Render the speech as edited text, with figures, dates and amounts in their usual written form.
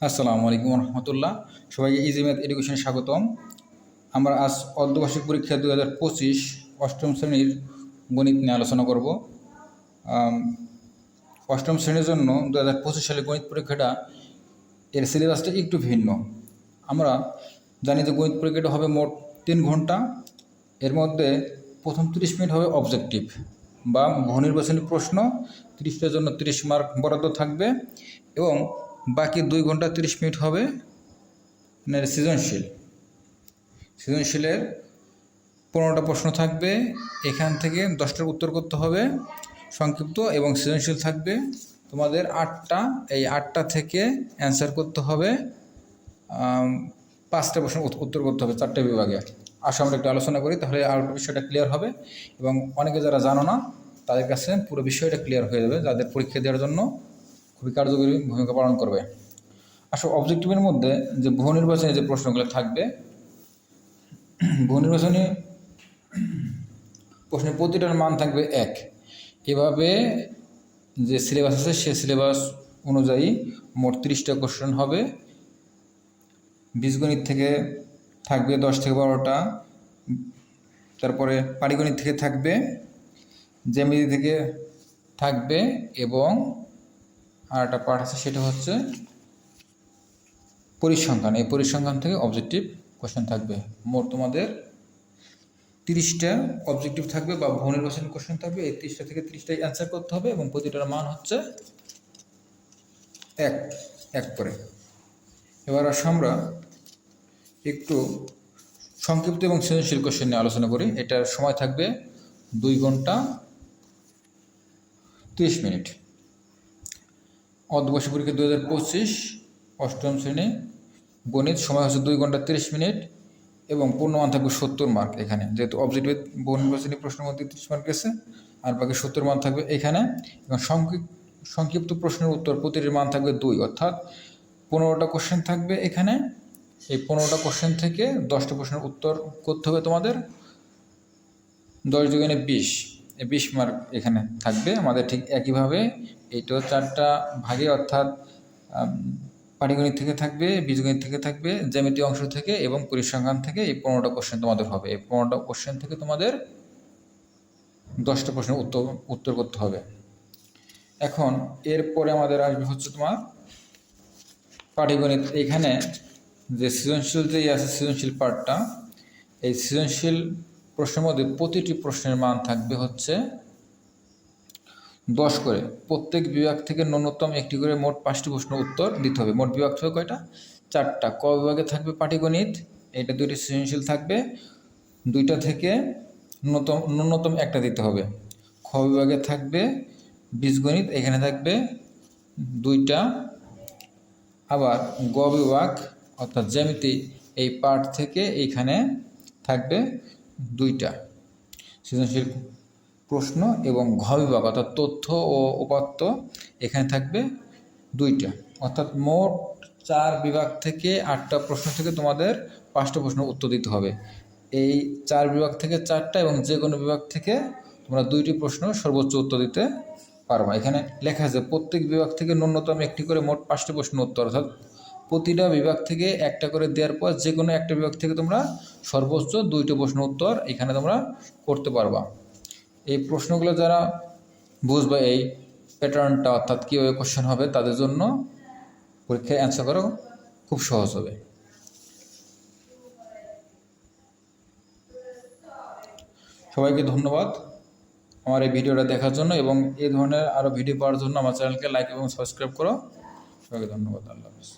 আসসালামু আলাইকুম রহমতুল্লাহ। সবাইকে ইজি ম্যাথ এডুকেশনে স্বাগতম। আমরা আজ অর্ধবার্ষিক পরীক্ষা 2025 অষ্টম শ্রেণীর গণিত নিয়ে আলোচনা করব। অষ্টম শ্রেণীর জন্য 2025 সালে গণিত পরীক্ষাটা এর সিলেবাসটা একটু ভিন্ন। আমরা জানি যে গণিত পরীক্ষাটা হবে মোট 3 ঘন্টা। এর মধ্যে প্রথম 30 মিনিট হবে অবজেক্টিভ বা বহুনির্বাচনী প্রশ্ন, 30টার জন্য 30 মার্ক বরাদ্দ থাকবে, এবং বাকি 2 ঘন্টা 30 মিনিট হবে সৃজনশীলের 15টা প্রশ্ন থাকবে। এখান থেকে 10টার উত্তর করতে হবে সংক্ষিপ্ত, এবং সৃজনশীল থাকবে তোমাদের 8টা। এই 8টা থেকে অ্যান্সার করতে হবে 5টা প্রশ্ন উত্তর করতে হবে 4টে বিভাগে। আসো আমরা একটু আলোচনা করি, তাহলে আর বিষয়টা ক্লিয়ার হবে এবং অনেকে যারা জানো না তাদের কাছে পুরো বিষয়টা ক্লিয়ার হয়ে যাবে, যাদের পরীক্ষা দেওয়ার জন্য খুবই কার্যকরী ভূমিকা পালন করবে। আসলে অবজেক্টিভের মধ্যে যে বহু নির্বাচনী যে প্রশ্নগুলো থাকবে, বহু নির্বাচনী প্রশ্নের প্রতিটার মান থাকবে 1। এভাবে যে সিলেবাস আছে সে সিলেবাস অনুযায়ী মোট 30টা কোশ্চেন হবে। বীজগণিত থেকে থাকবে 10 থেকে 12টা, তারপরে পাটিগণিত থেকে থাকবে, জ্যামিতি থেকে থাকবে, এবং আর একটা পার্ট আছে সেটা হচ্ছে পরিসংখ্যান। এই পরিসংখ্যান থেকে অবজেক্টিভ কোশ্চেন থাকবে। মোট তোমাদের 30টা অবজেক্টিভ থাকবে বা বহু নির্বাচনী কোশ্চেন থাকবে। এই 30টা থেকে 30টাই অ্যান্সার করতে হবে এবং প্রতিটার মান হচ্ছে 1 করে। এবার আসো আমরা একটু সংক্ষিপ্ত এবং সৃজনশীল কোশ্চেন নিয়ে আলোচনা করি। এটার সময় থাকবে 2 ঘন্টা 30 মিনিট। অর্ধবার্ষিক পরীক্ষা 2025 অষ্টম শ্রেণী গণিত, সময় হচ্ছে 2 ঘন্টা 30 মিনিট এবং পূর্ণমান থাকবে 70 মার্ক। এখানে যেহেতু অবজেক্টিভ বহু নির্বাচনী প্রশ্নের মধ্যে 30 মার্ক গেছে, আর বাকি 70 মার্ক থাকবে এখানে। এবং সংক্ষিপ্ত প্রশ্নের উত্তর প্রতিটির মান থাকবে 2, অর্থাৎ 15টা কোশ্চেন থাকবে এখানে। এই 15টা কোশ্চেন থেকে 10টা প্রশ্নের উত্তর করতে হবে তোমাদের। 10 দুগুণে 20, এই 20 মার্ক এখানে থাকবে আমাদের। ঠিক একইভাবে এইটাও 4টা ভাগে, অর্থাৎ পাটিগণিত থেকে থাকবে, বীজগণিত থেকে থাকবে, জ্যামিতি অংশ থেকে এবং পরিসংখ্যান থেকে। এই 15টা কোশ্চেন তোমাদের হবে। এই 15টা কোশ্চেন থেকে তোমাদের 10টা প্রশ্নের উত্তর করতে হবে। এখন এরপরে আমাদের আসবে হচ্ছে তোমার পাটিগণিত। এইখানে যে সৃজনশীল যেই আছে, সৃজনশীল পার্টটা, এই সৃজনশীল প্রশ্নের মধ্যে প্রতিটি প্রশ্নের মান থাকবে হচ্ছে 10 করে। প্রত্যেক বিভাগ থেকে ন্যূনতম একটি করে মোট 5টি প্রশ্ন উত্তর দিতে হবে। মোট বিভাগ থাকবে কয়টা? 4টা। ক বিভাগে থাকবে পাটিগণিত, এটা 2টি সৃজনশীল থাকবে, 2টা থেকে ন্যূনতম একটা দিতে হবে। খ বিভাগে থাকবে বীজগণিত, এখানে থাকবে 2টা। আবার গ বিভাগ অর্থাৎ জ্যামিতি এই পার্ট থেকে এইখানে থাকবে 2টা সৃজনশীল প্রশ্ন, এবং ঘ বিভাগ অর্থাৎ তথ্য ও উপাত্ত এখানে থাকবে 2টা। অর্থাৎ মোট 4 বিভাগ থেকে 8টা প্রশ্ন থেকে তোমাদের 5টা প্রশ্ন উত্তর দিতে হবে। এই 4 বিভাগ থেকে 4টা, এবং যে কোনো বিভাগ থেকে তোমরা 2টি প্রশ্ন সর্বোচ্চ উত্তর দিতে পারবা। এখানে লেখা আছে প্রত্যেক বিভাগ থেকে ন্যূনতম একটি করে মোট 5টি প্রশ্ন উত্তর, অর্থাৎ প্রতিটা বিভাগ থেকে একটা করে দেওয়ার পর যে কোনো একটা বিভাগ থেকে তোমরা সর্বোচ্চ 2টি প্রশ্ন উত্তর এখানে তোমরা করতে পারবা। এই প্রশ্নগুলো যারা বুঝবে এই প্যাটার্নটা, অর্থাৎ কীভাবে কোশ্চেন হবে, তাদের জন্য পরীক্ষায় অ্যান্সার করা খুব সহজ হবে। সবাইকে ধন্যবাদ আমার এই ভিডিওটা দেখার জন্য, এবং এই ধরনের আরও ভিডিও পাওয়ার জন্য আমার চ্যানেলকে লাইক এবং সাবস্ক্রাইব করো। সবাইকে ধন্যবাদ। আল্লাহ হাফেজ।